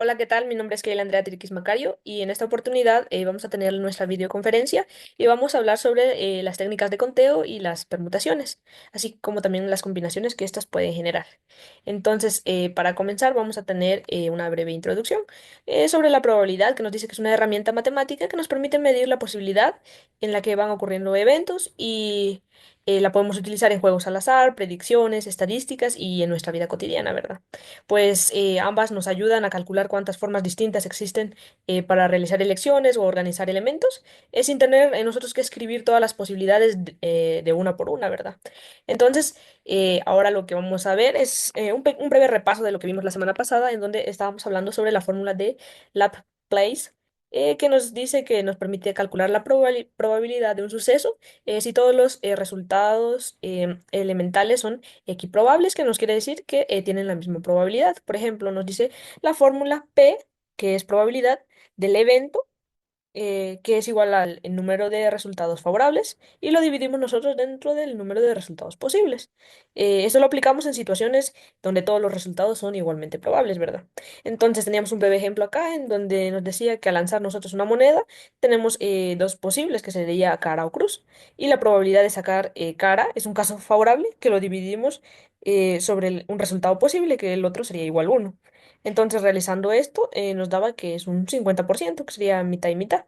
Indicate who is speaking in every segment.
Speaker 1: Hola, ¿qué tal? Mi nombre es Keila Andrea Tiriquis Macario y en esta oportunidad vamos a tener nuestra videoconferencia y vamos a hablar sobre las técnicas de conteo y las permutaciones, así como también las combinaciones que éstas pueden generar. Entonces, para comenzar, vamos a tener una breve introducción sobre la probabilidad, que nos dice que es una herramienta matemática que nos permite medir la posibilidad en la que van ocurriendo eventos y la podemos utilizar en juegos al azar, predicciones, estadísticas y en nuestra vida cotidiana, ¿verdad? Pues ambas nos ayudan a calcular cuántas formas distintas existen para realizar elecciones o organizar elementos, sin tener nosotros que escribir todas las posibilidades de una por una, ¿verdad? Entonces, ahora lo que vamos a ver es un breve repaso de lo que vimos la semana pasada, en donde estábamos hablando sobre la fórmula de Laplace. Que nos dice que nos permite calcular la probabilidad de un suceso si todos los resultados elementales son equiprobables, que nos quiere decir que tienen la misma probabilidad. Por ejemplo, nos dice la fórmula P, que es probabilidad del evento, que es igual al el número de resultados favorables, y lo dividimos nosotros dentro del número de resultados posibles. Esto lo aplicamos en situaciones donde todos los resultados son igualmente probables, ¿verdad? Entonces teníamos un breve ejemplo acá en donde nos decía que al lanzar nosotros una moneda, tenemos dos posibles, que sería cara o cruz, y la probabilidad de sacar cara es un caso favorable, que lo dividimos sobre un resultado posible, que el otro sería igual a 1. Entonces, realizando esto, nos daba que es un 50%, que sería mitad y mitad.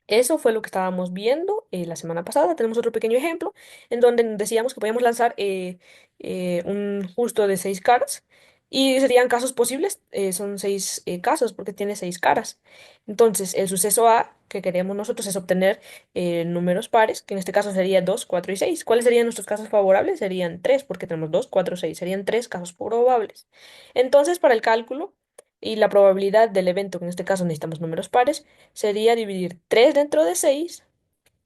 Speaker 1: Eso fue lo que estábamos viendo la semana pasada. Tenemos otro pequeño ejemplo en donde decíamos que podíamos lanzar un justo de 6 caras y serían casos posibles. Son seis casos porque tiene 6 caras. Entonces, el suceso A que queremos nosotros es obtener números pares, que en este caso sería 2, 4 y 6. ¿Cuáles serían nuestros casos favorables? Serían 3 porque tenemos 2, 4, 6. Serían 3 casos probables. Entonces, para el cálculo y la probabilidad del evento, que en este caso necesitamos números pares, sería dividir 3 dentro de 6,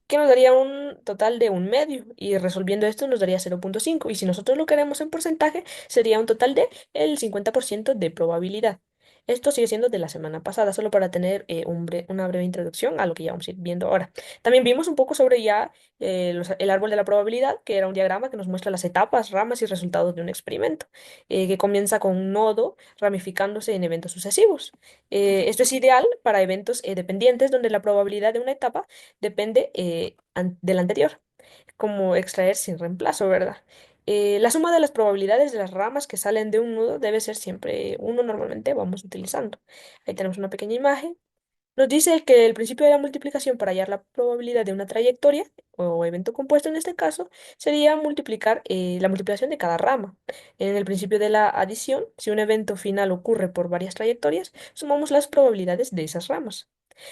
Speaker 1: que nos daría un total de un medio. Y resolviendo esto nos daría 0,5. Y si nosotros lo queremos en porcentaje, sería un total de el 50% de probabilidad. Esto sigue siendo de la semana pasada, solo para tener una breve introducción a lo que ya vamos a ir viendo ahora. También vimos un poco sobre ya el árbol de la probabilidad, que era un diagrama que nos muestra las etapas, ramas y resultados de un experimento, que comienza con un nodo ramificándose en eventos sucesivos. Esto es ideal para eventos dependientes donde la probabilidad de una etapa depende del anterior, como extraer sin reemplazo, ¿verdad? La suma de las probabilidades de las ramas que salen de un nudo debe ser siempre uno, normalmente vamos utilizando. Ahí tenemos una pequeña imagen. Nos dice que el principio de la multiplicación para hallar la probabilidad de una trayectoria o evento compuesto en este caso sería multiplicar la multiplicación de cada rama. En el principio de la adición, si un evento final ocurre por varias trayectorias, sumamos las probabilidades de esas ramas.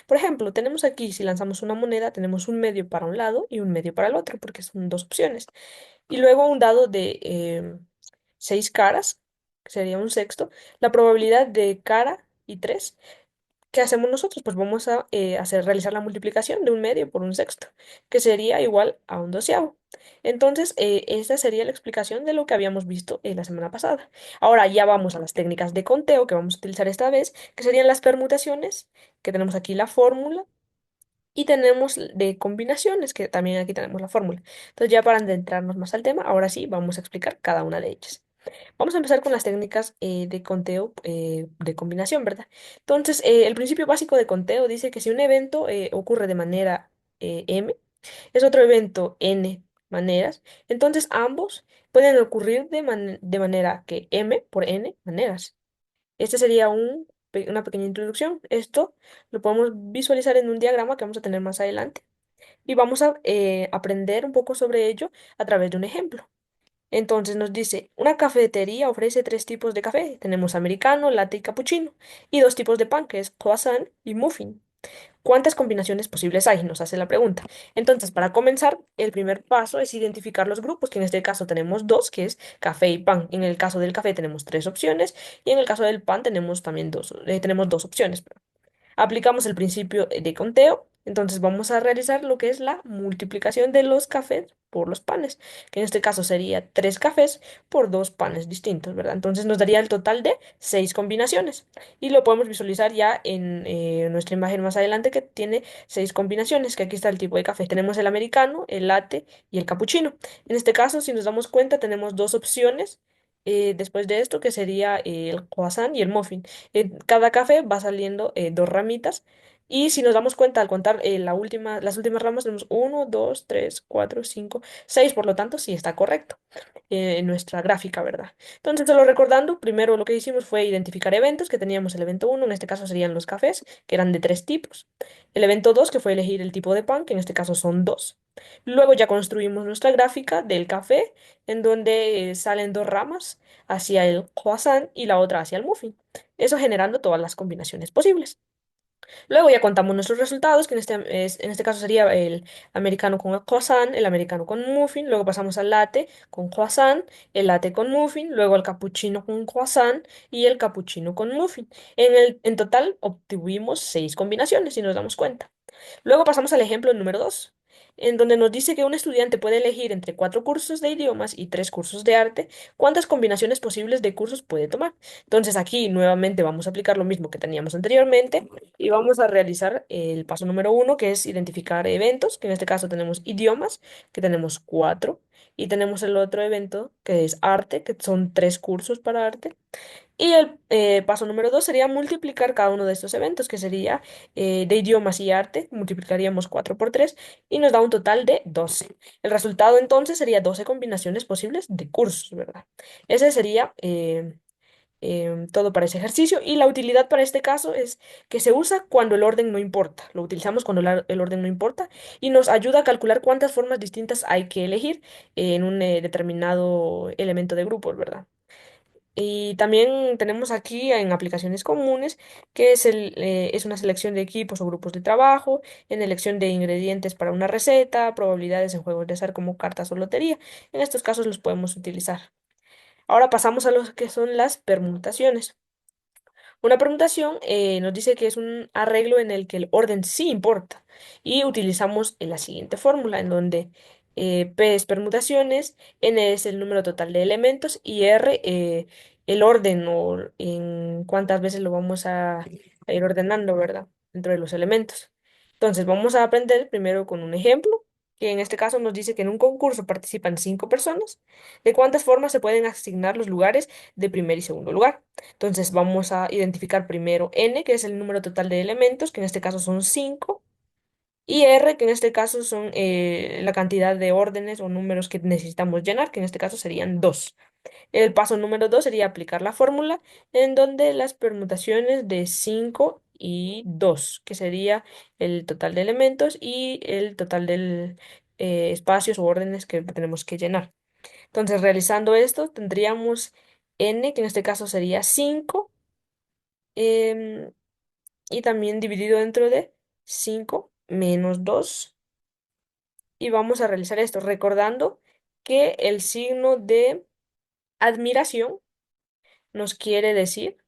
Speaker 1: Por ejemplo, tenemos aquí, si lanzamos una moneda, tenemos un medio para un lado y un medio para el otro, porque son dos opciones. Y luego un dado de 6 caras, que sería un sexto. La probabilidad de cara y 3. ¿Qué hacemos nosotros? Pues vamos a realizar la multiplicación de un medio por un sexto, que sería igual a un doceavo. Entonces, esta sería la explicación de lo que habíamos visto la semana pasada. Ahora ya vamos a las técnicas de conteo que vamos a utilizar esta vez, que serían las permutaciones, que tenemos aquí la fórmula, y tenemos de combinaciones, que también aquí tenemos la fórmula. Entonces, ya para adentrarnos más al tema, ahora sí vamos a explicar cada una de ellas. Vamos a empezar con las técnicas de conteo de combinación, ¿verdad? Entonces, el principio básico de conteo dice que si un evento ocurre de manera m, es otro evento n maneras, entonces ambos pueden ocurrir de manera que m por n maneras. Este sería una pequeña introducción. Esto lo podemos visualizar en un diagrama que vamos a tener más adelante y vamos a aprender un poco sobre ello a través de un ejemplo. Entonces nos dice, una cafetería ofrece 3 tipos de café. Tenemos americano, latte y cappuccino. Y 2 tipos de pan, que es croissant y muffin. ¿Cuántas combinaciones posibles hay? Nos hace la pregunta. Entonces, para comenzar, el primer paso es identificar los grupos, que en este caso tenemos dos, que es café y pan. En el caso del café tenemos 3 opciones y en el caso del pan tenemos también tenemos 2 opciones. Aplicamos el principio de conteo, entonces vamos a realizar lo que es la multiplicación de los cafés por los panes, que en este caso sería 3 cafés por 2 panes distintos, ¿verdad? Entonces nos daría el total de 6 combinaciones y lo podemos visualizar ya en nuestra imagen más adelante que tiene 6 combinaciones, que aquí está el tipo de café. Tenemos el americano, el latte y el capuchino. En este caso, si nos damos cuenta, tenemos 2 opciones después de esto, que sería el croissant y el muffin. En cada café va saliendo dos ramitas. Y si nos damos cuenta al contar las últimas ramas, tenemos uno, 2, 3, 4, 5, 6. Por lo tanto, sí está correcto en nuestra gráfica, ¿verdad? Entonces, solo recordando, primero lo que hicimos fue identificar eventos, que teníamos el evento uno, en este caso serían los cafés, que eran de tres tipos. El evento 2, que fue elegir el tipo de pan, que en este caso son dos. Luego ya construimos nuestra gráfica del café, en donde salen dos ramas hacia el croissant y la otra hacia el muffin. Eso generando todas las combinaciones posibles. Luego ya contamos nuestros resultados, que en este caso sería el americano con el croissant, el americano con muffin, luego pasamos al latte con croissant, el latte con muffin, luego el cappuccino con croissant y el cappuccino con muffin. En total obtuvimos 6 combinaciones, si nos damos cuenta. Luego pasamos al ejemplo número 2, en donde nos dice que un estudiante puede elegir entre 4 cursos de idiomas y 3 cursos de arte, cuántas combinaciones posibles de cursos puede tomar. Entonces aquí nuevamente vamos a aplicar lo mismo que teníamos anteriormente y vamos a realizar el paso número 1, que es identificar eventos, que en este caso tenemos idiomas, que tenemos 4, y tenemos el otro evento, que es arte, que son 3 cursos para arte. Y el paso número 2 sería multiplicar cada uno de estos eventos, que sería de idiomas y arte, multiplicaríamos 4 por 3 y nos da un total de 12. El resultado entonces sería 12 combinaciones posibles de cursos, ¿verdad? Ese sería todo para ese ejercicio y la utilidad para este caso es que se usa cuando el orden no importa. Lo utilizamos cuando el orden no importa y nos ayuda a calcular cuántas formas distintas hay que elegir en un determinado elemento de grupos, ¿verdad? Y también tenemos aquí en aplicaciones comunes, que es una selección de equipos o grupos de trabajo, en elección de ingredientes para una receta, probabilidades en juegos de azar como cartas o lotería. En estos casos los podemos utilizar. Ahora pasamos a lo que son las permutaciones. Una permutación nos dice que es un arreglo en el que el orden sí importa y utilizamos la siguiente fórmula en donde P es permutaciones, N es el número total de elementos y R el orden o en cuántas veces lo vamos a ir ordenando, ¿verdad? Dentro de los elementos. Entonces vamos a aprender primero con un ejemplo, que en este caso nos dice que en un concurso participan 5 personas. ¿De cuántas formas se pueden asignar los lugares de primer y segundo lugar? Entonces vamos a identificar primero n, que es el número total de elementos, que en este caso son 5, y r, que en este caso son la cantidad de órdenes o números que necesitamos llenar, que en este caso serían 2. El paso número 2 sería aplicar la fórmula en donde las permutaciones de 5 y 2, que sería el total de elementos y el total de espacios o órdenes que tenemos que llenar. Entonces, realizando esto, tendríamos n, que en este caso sería 5 em, y también dividido dentro de 5 menos 2. Y vamos a realizar esto recordando que el signo de admiración nos quiere decir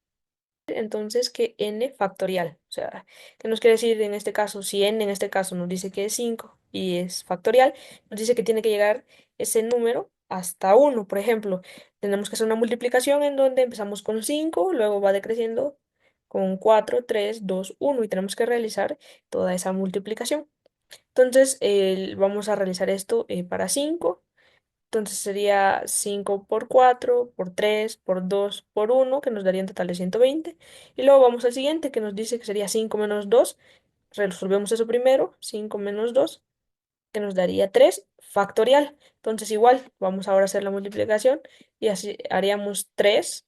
Speaker 1: entonces que n factorial. O sea, ¿qué nos quiere decir en este caso? Si n en este caso nos dice que es 5 y es factorial, nos dice que tiene que llegar ese número hasta 1. Por ejemplo, tenemos que hacer una multiplicación en donde empezamos con 5, luego va decreciendo con 4, 3, 2, 1 y tenemos que realizar toda esa multiplicación. Entonces, vamos a realizar esto para 5. Entonces sería 5 por 4 por 3 por 2 por 1 que nos daría un total de 120. Y luego vamos al siguiente, que nos dice que sería 5 menos 2. Resolvemos eso primero, 5 menos 2 que nos daría 3 factorial. Entonces igual, vamos ahora a hacer la multiplicación y así haríamos 3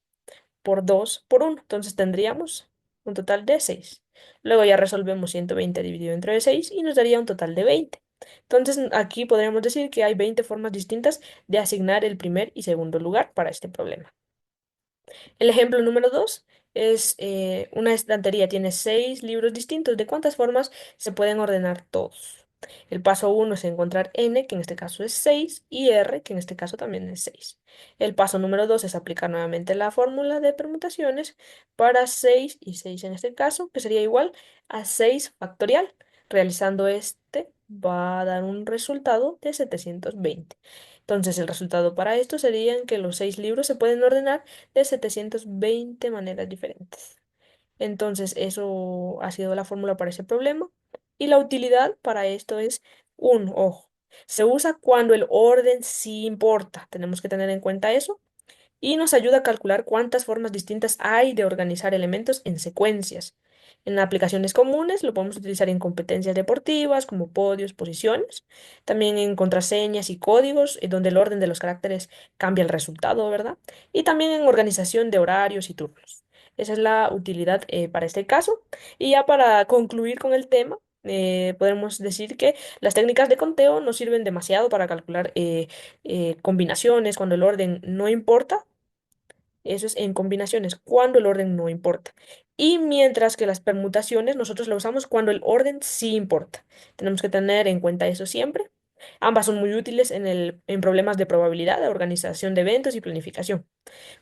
Speaker 1: por 2 por 1. Entonces tendríamos un total de 6. Luego ya resolvemos 120 dividido entre 6 y nos daría un total de 20. Entonces aquí podríamos decir que hay 20 formas distintas de asignar el primer y segundo lugar para este problema. El ejemplo número 2 es una estantería tiene 6 libros distintos. ¿De cuántas formas se pueden ordenar todos? El paso uno es encontrar n, que en este caso es 6, y r, que en este caso también es 6. El paso número 2 es aplicar nuevamente la fórmula de permutaciones para 6 y 6 en este caso, que sería igual a 6 factorial. Realizando este va a dar un resultado de 720. Entonces el resultado para esto sería que los 6 libros se pueden ordenar de 720 maneras diferentes. Entonces, eso ha sido la fórmula para ese problema. Y la utilidad para esto es un ojo. Se usa cuando el orden sí importa. Tenemos que tener en cuenta eso. y nos ayuda a calcular cuántas formas distintas hay de organizar elementos en secuencias. En aplicaciones comunes lo podemos utilizar en competencias deportivas como podios, posiciones, también en contraseñas y códigos, donde el orden de los caracteres cambia el resultado, ¿verdad? Y también en organización de horarios y turnos. Esa es la utilidad para este caso. Y ya para concluir con el tema, podemos decir que las técnicas de conteo no sirven demasiado para calcular combinaciones cuando el orden no importa. Eso es en combinaciones, cuando el orden no importa. Y mientras que las permutaciones nosotros las usamos cuando el orden sí importa. Tenemos que tener en cuenta eso siempre. Ambas son muy útiles en problemas de probabilidad, de organización de eventos y planificación.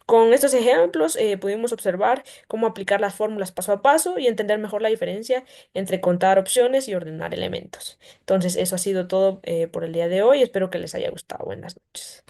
Speaker 1: Con estos ejemplos pudimos observar cómo aplicar las fórmulas paso a paso y entender mejor la diferencia entre contar opciones y ordenar elementos. Entonces, eso ha sido todo por el día de hoy. Espero que les haya gustado. Buenas noches.